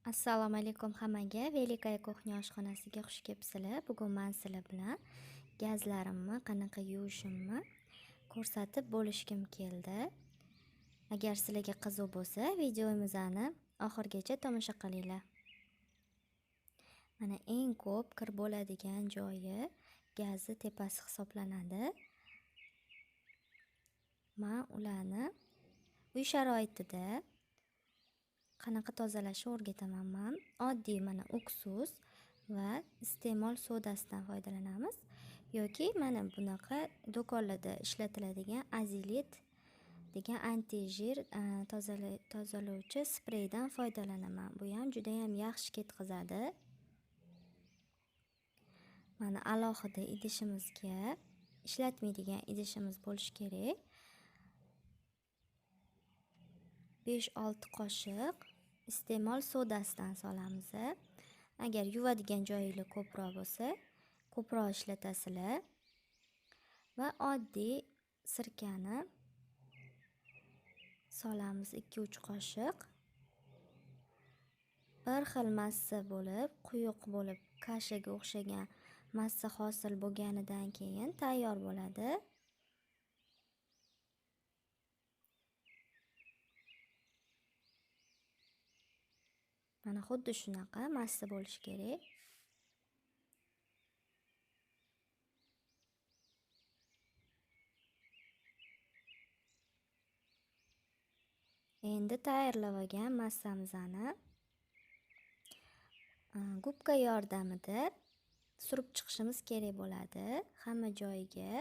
Assalomu alaykum hammaga. Velikaya kuxnya oshxonasiga xush kelibsizlar. Bugun men sizlar bilan gazlarimni qanaqa yuvishimni ko'rsatib bo'lishim keldi. Agar sizlarga qiziq bo'lsa, videomizni oxirigacha tomosha qilinglar. Mana eng ko'p kir bo'ladigan joyi gazni tepasi hisoblanadi. Men ularni uy sharoitida qanaqa tozalashni o'rgataman men. Oddiy mana uksus va iste'mol sodasidan foydalanamiz yoki mana bunaqa do'konlarda ishlatiladigan azilit degan anti-jir tozalovchi spreydan foydalanaman. Bu ham juda ham yaxshi ketkazadi. Mana alohida idishimizga ishlatmaydigan idishimiz bo'lishi kerak. 5-6 qoshiq iste'mol sodasidan solamiz. Agar yuvadigan joyinglar ko'proq bo'lsa, ko'proq ishlatasizlar. Va oddiy sirkani solamiz 2-3 qoshiq. Bir xil massa bo'lib, quyuq bo'lib, kashaga o'xshagan massa hosil bo'lganidan keyin tayyor bo'ladi. Mana xuddi shunaqa massa bo'lishi kerak. Endi tayyorlab olgan massamizni gubka yordamida surib chiqishimiz kerak bo'ladi hamma joyiga.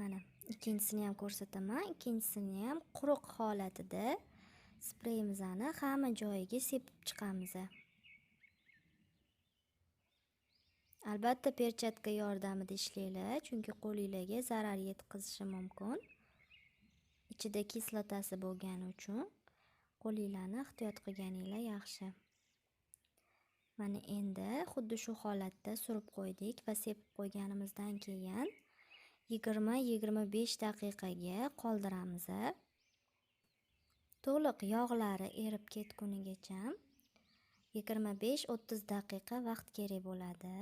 Mana ikkinchisini ham ko'rsataman. Ikkinchisini ham quruq holatida spreyimizni hamma joyiga sepib chiqamiz. Albatta perchatka yordamida ishlanglar, chunki qo'lingizga zarar yetkazishi mumkin. Ichida kislotasi bo'lgani uchun qo'linglarni ehtiyot qilganinglar yaxshi. Mana endi xuddi shu holatda surib qo'ydik va sepib qo'yganimizdan keyin 20-25 daqiqaga qoldiramiz. To'liq yog'lari erib ketgunigacha 25-30 daqiqa vaqt kerak bo'ladi.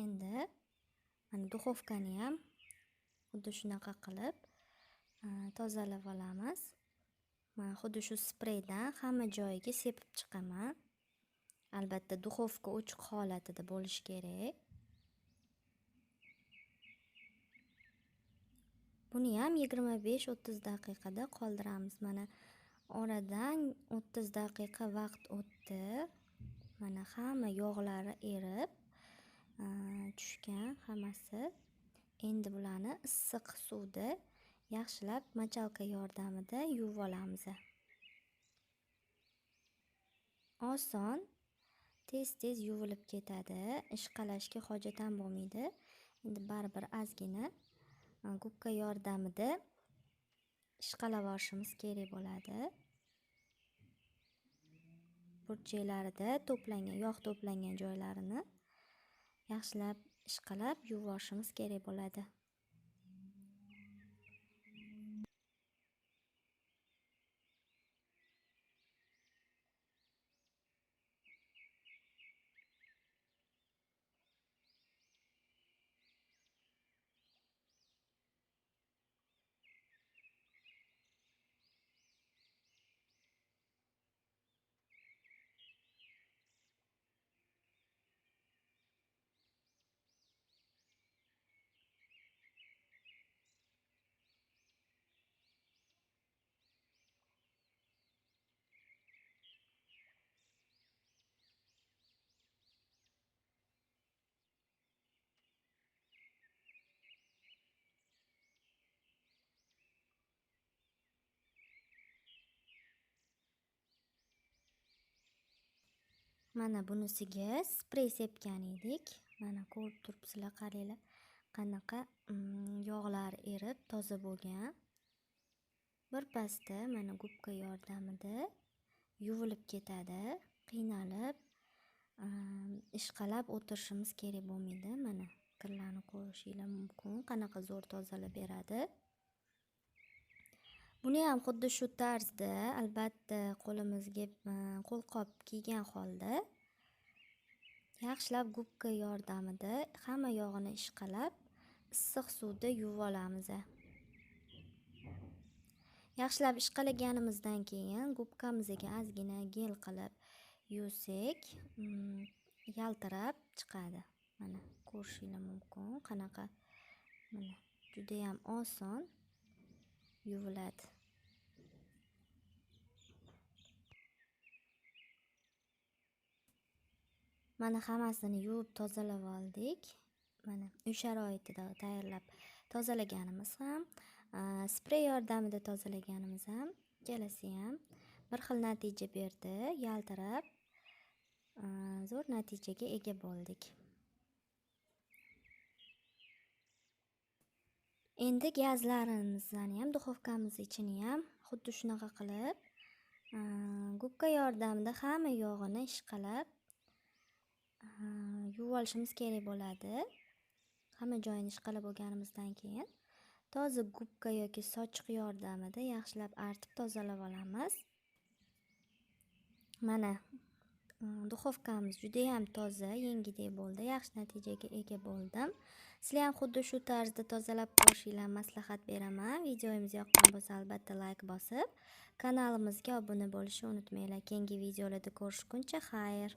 Endi mana duxovkani ham xuddi shunaqa qilib tozalab olamiz. Mana xuddi shu spreydan hamma joyiga sepib chiqaman. Albatta duxovka ochiq holatida bo'lishi kerak. Buni ham 25-30 daqiqada qoldiramiz. Mana oradan 30 daqiqa vaqt o'tdi. Mana hamma yog'lari erib tushgan hammasi. Endi bularni issiq suvda yaxshilab machalka yordamida yuvib olamiz. Oson, tez-tez yuvilib ketadi. Ishqalashga hojat ham bo'lmaydi. Endi baribir ozgina gubka yordamida ishqalab olishimiz kerak bo'ladi. Burchaklarida to'plangan, yog' to'plangan joylarini yaxshilab ishqalab yuvib olishimiz kerak bo'ladi. Mana bunisiga sprey sepgan edik. Mana ko'rib turibsizlar, qaranglar. Qanaqa yog'lar erib toza bo'lgan. Birpasda mana gubka yordamida yuvilib ketadi, qiynalib ishqalab o'tirishimiz kerak bo'lmaydi. Mana kirlarni ko'rishinglar mumkin, qanaqa zo'r tozalab beradi. Buni ham xuddi shu tarzda, albatta qo'limizga qo'lqop kiygan holda yaxshilab gubka yordamida hamma yog'ini ishqalab issiq suvda yuvib olamiz. Yaxshilab ishqalaganimizdan keyin gubkamizga ozgina gel qilib yuvsak, yaltirab chiqadi. Mana ko'rishinglar mumkin, qanaqa. Mana juda ham oson yuviladi. Mana hammasini yuvib tozalab oldik. Mana uy sharoitida tayyorlab tozalaganimiz ham, sprey yordamida tozalaganimiz ham ikkalasi ham bir xil natija berdi. Yaltirab zo'r natijaga ega bo'ldik. Endi gazlarimizni ham, duxovkamiz ichini ham xuddi shunaqa qilib gubka yordamida hamma yog'ini ishqalab yuvib olishimiz kerak bo'ladi. Hamma joyini ishqalab bo'lganimizdan keyin toza gubka yoki sochiq yordamida yaxshilab artib tozalab olamiz. Mana duxovkamiz juda ham toza, yengidek bo'ldi. Yaxshi natijaga ega bo'ldim. Sizlar ham xuddi shu tarzda tozalab ko'rishinglarni maslahat beraman. Videomiz yoqqan bo'lsa albatta like bosib, kanalimizga obuna bo'lishni unutmanglar. Keyingi videolarda ko'rishguncha xayr.